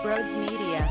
Brodes Media.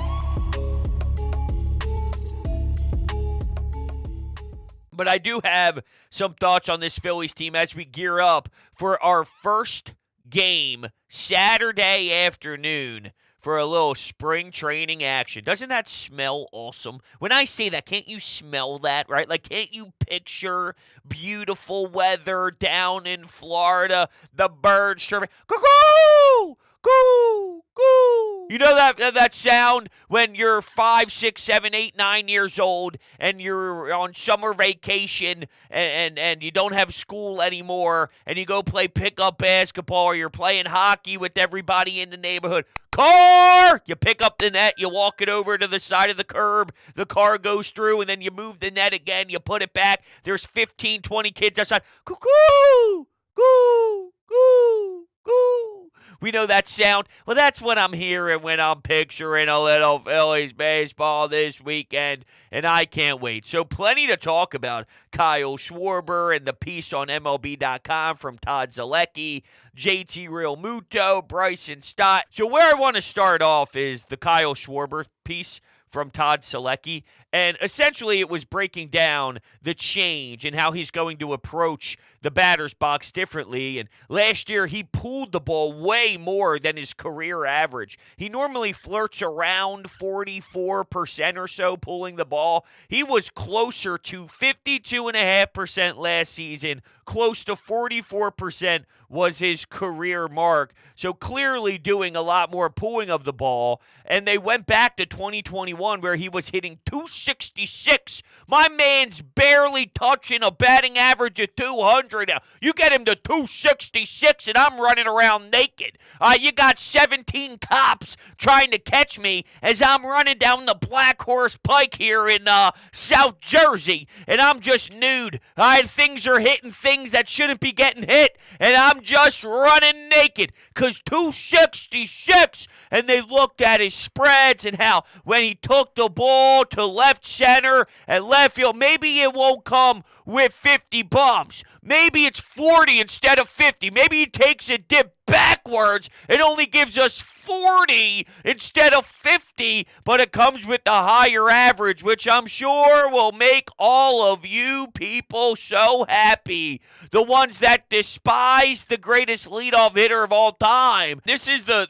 But I do have some thoughts on this Phillies team as we gear up for our first game Saturday afternoon for a little spring training action. Doesn't that smell awesome? When I say that, can't you smell that, right? Like, can't you picture beautiful weather down in Florida, the birds chirping, cuckoo, coo, coo. You know that sound when you're 5, 6, 7, 8, 9 years old and you're on summer vacation and you don't have school anymore and you go play pickup basketball or you're playing hockey with everybody in the neighborhood. Car! You pick up the net, you walk it over to the side of the curb, the car goes through, and then you move the net again, you put it back. There's 15, 20 kids outside. Cuckoo! Coo! Coo! Coo! We know that sound. Well, that's what I'm hearing when I'm picturing a little Phillies baseball this weekend, and I can't wait. So plenty to talk about. Kyle Schwarber and the piece on MLB.com from Todd Zalecki, JT Realmuto, Bryson Stott. So where I want to start off is the Kyle Schwarber piece from Todd Zalecki, and essentially it was breaking down the change and how he's going to approach the batter's box differently. And last year he pulled the ball way more than his career average. He normally flirts around 44% or so pulling the ball. He was closer to 52.5% last season. Close to 44% was his career mark. So clearly doing a lot more pulling of the ball. And they went back to 2021 where he was hitting 266. My man's barely touching a batting average of 200 now. You get him to 266 and I'm running around naked. You got 17 cops trying to catch me as I'm running down the Black Horse Pike here in South Jersey. And I'm just nude. Things are hitting things that shouldn't be getting hit. And I'm just running naked. Because 266. And they looked at his spreads and how when he took the ball to left center and left field, maybe it won't come with 50 bumps. Maybe it's 40 instead of 50. Maybe he takes a dip backwards and only gives us 40 instead of 50, but it comes with the higher average, which I'm sure will make all of you people so happy. The ones that despise the greatest leadoff hitter of all time. This is the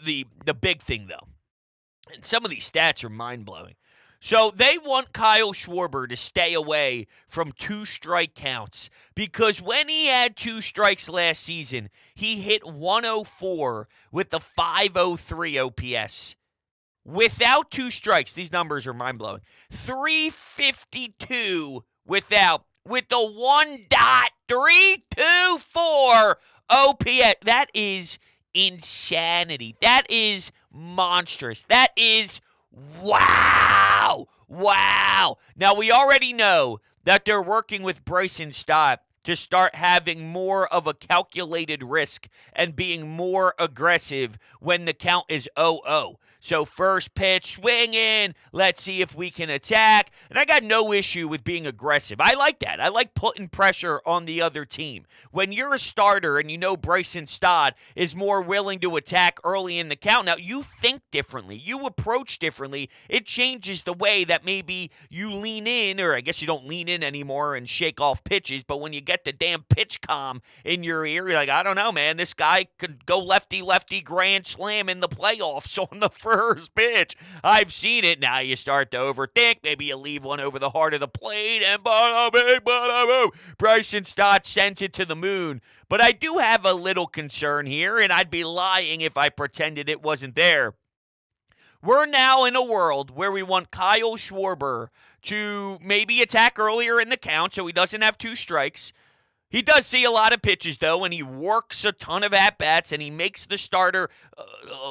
big thing, though. And some of these stats are mind-blowing. So they want Kyle Schwarber to stay away from 2 strike counts because when he had 2 strikes last season, he hit 104 with the 503 OPS. Without 2 strikes, these numbers are mind-blowing. 352 without, with the 1.324 OPS. That is insanity. That is monstrous. That is wow. Now, we already know that they're working with Bryson Stott to start having more of a calculated risk and being more aggressive when the count is 0-0. So first pitch, swing in, let's see if we can attack. And I got no issue with being aggressive. I like that. I like putting pressure on the other team. When you're a starter and you know Bryson Stott is more willing to attack early in the count, now you think differently. You approach differently. It changes the way that maybe you lean in, or I guess you don't lean in anymore and shake off pitches, but when you get the damn pitch calm in your ear, you're like, I don't know, man. This guy could go lefty grand slam in the playoffs on the first pitch. I've seen it. Now you start to overthink. Maybe you leave one over the heart of the plate, and bada bing, bada boom. Bryson Stott sent it to the moon. But I do have a little concern here, and I'd be lying if I pretended it wasn't there. We're now in a world where we want Kyle Schwarber to maybe attack earlier in the count so he doesn't have 2 strikes. He does see a lot of pitches, though, and he works a ton of at-bats, and he makes the starter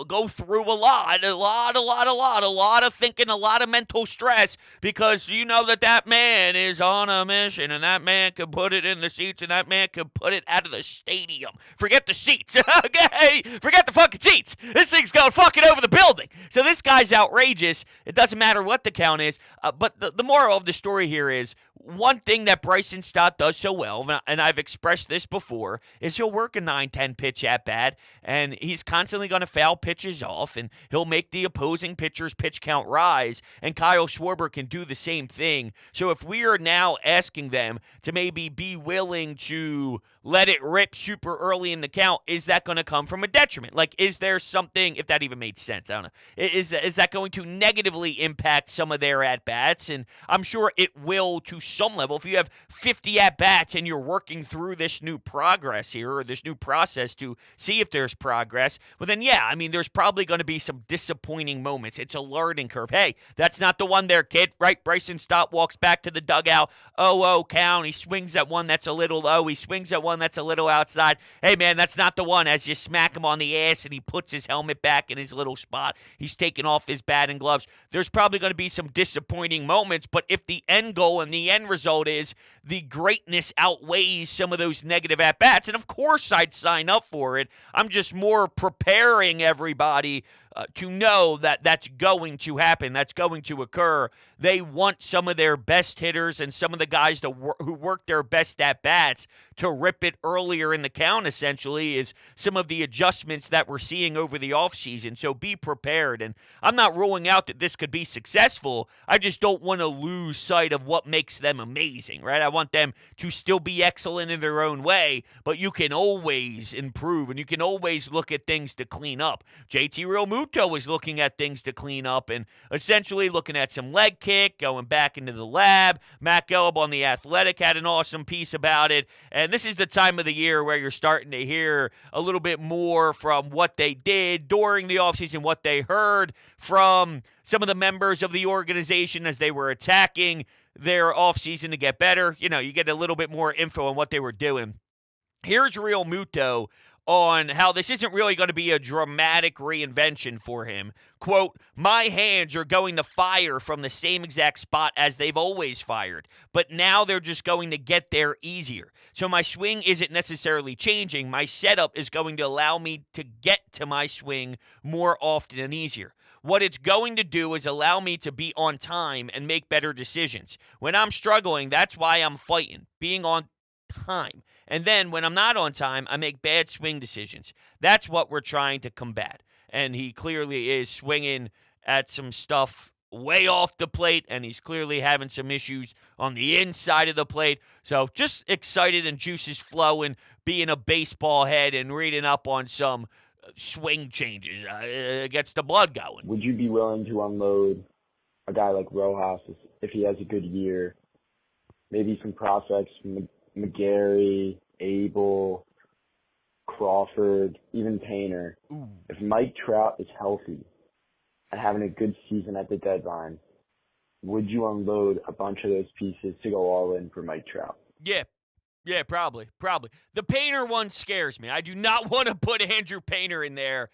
go through a lot of thinking, a lot of mental stress, because you know that man is on a mission, and that man can put it in the seats, and that man can put it out of the stadium. Forget the seats, okay? Forget the fucking seats. This thing's going fucking over the building. So this guy's outrageous. It doesn't matter what the count is, but the moral of the story here is, one thing that Bryson Stott does so well, and I've expressed this before, is he'll work a 9-10 pitch at bat, and he's constantly going to foul pitches off, and he'll make the opposing pitcher's pitch count rise, and Kyle Schwarber can do the same thing. So if we are now asking them to maybe be willing to let it rip super early in the count, is that going to come from a detriment? Like, is there something, if that even made sense, I don't know, is that going to negatively impact some of their at-bats? And I'm sure it will to some level. If you have 50 at-bats and you're working through this new progress here, or this new process to see if there's progress, well then yeah, I mean, there's probably going to be some disappointing moments. It's a learning curve. Hey, that's not the one there, kid, right? Bryson Stott walks back to the dugout, 0-0 count. He swings at one that's a little low. He swings at one that's a little outside. Hey, man, that's not the one. As you smack him on the ass and he puts his helmet back in his little spot, he's taking off his batting gloves. There's probably going to be some disappointing moments, but if the end goal and the end result is the greatness outweighs some of those negative at-bats, and of course I'd sign up for it. I'm just more preparing everybody to know that that's going to happen, that's going to occur. They want some of their best hitters and some of the guys who work their best at-bats to rip it earlier in the count, essentially, is some of the adjustments that we're seeing over the offseason. So be prepared. And I'm not ruling out that this could be successful. I just don't want to lose sight of what makes them amazing, right? I want them to still be excellent in their own way, but you can always improve and you can always look at things to clean up. JT Realmuto was looking at things to clean up and essentially looking at some leg kick, going back into the lab. Matt Gelb on The Athletic had an awesome piece about it. And this is the time of the year where you're starting to hear a little bit more from what they did during the offseason, what they heard from some of the members of the organization as they were attacking their offseason to get better. You know, you get a little bit more info on what they were doing. Here's Realmuto on how this isn't really going to be a dramatic reinvention for him. Quote, my hands are going to fire from the same exact spot as they've always fired, but now they're just going to get there easier. So my swing isn't necessarily changing. My setup is going to allow me to get to my swing more often and easier. What it's going to do is allow me to be on time and make better decisions. When I'm struggling, that's why I'm fighting, being on time. And then when I'm not on time, I make bad swing decisions. That's what we're trying to combat. And he clearly is swinging at some stuff way off the plate, and he's clearly having some issues on the inside of the plate. So just excited and juices flowing, being a baseball head and reading up on some swing changes. It gets the blood going. Would you be willing to unload a guy like Rojas if he has a good year? Maybe some prospects, McGarry, Abel, Crawford, even Painter. Ooh. If Mike Trout is healthy and having a good season at the deadline, would you unload a bunch of those pieces to go all in for Mike Trout? Yeah, probably. The Painter one scares me. I do not want to put Andrew Painter in there.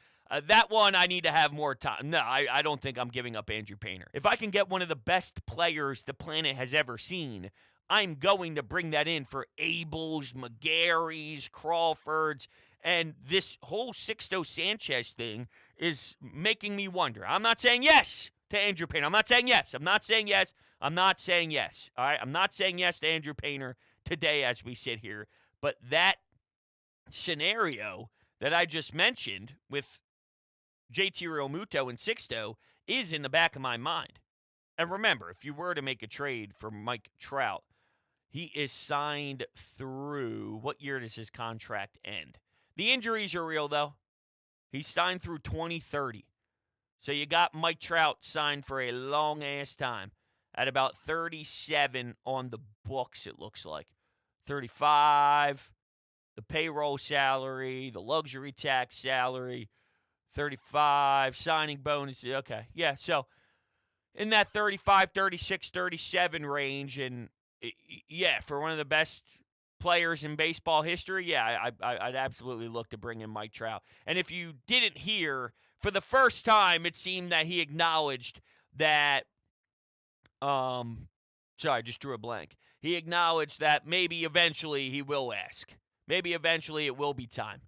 That one, I need to have more time. No, I don't think I'm giving up Andrew Painter. If I can get one of the best players the planet has ever seen, I'm going to bring that in for Abel's, McGarry's, Crawford's, and this whole Sixto Sanchez thing is making me wonder. I'm not saying yes to Andrew Painter. I'm not saying yes. All right? I'm not saying yes to Andrew Painter today as we sit here. But that scenario that I just mentioned with JT Realmuto and Sixto is in the back of my mind. And remember, if you were to make a trade for Mike Trout, he is signed through, what year does his contract end? The injuries are real, though. He's signed through 2030. So you got Mike Trout signed for a long-ass time at about 37 on the books, it looks like. 35, the payroll salary, the luxury tax salary, 35, signing bonus. Okay, yeah, so in that 35, 36, 37 range, and yeah, for one of the best players in baseball history, yeah, I'd absolutely look to bring in Mike Trout. And if you didn't hear, for the first time, it seemed that he acknowledged that, sorry, I just drew a blank. He acknowledged that maybe eventually he will ask. Maybe eventually it will be time.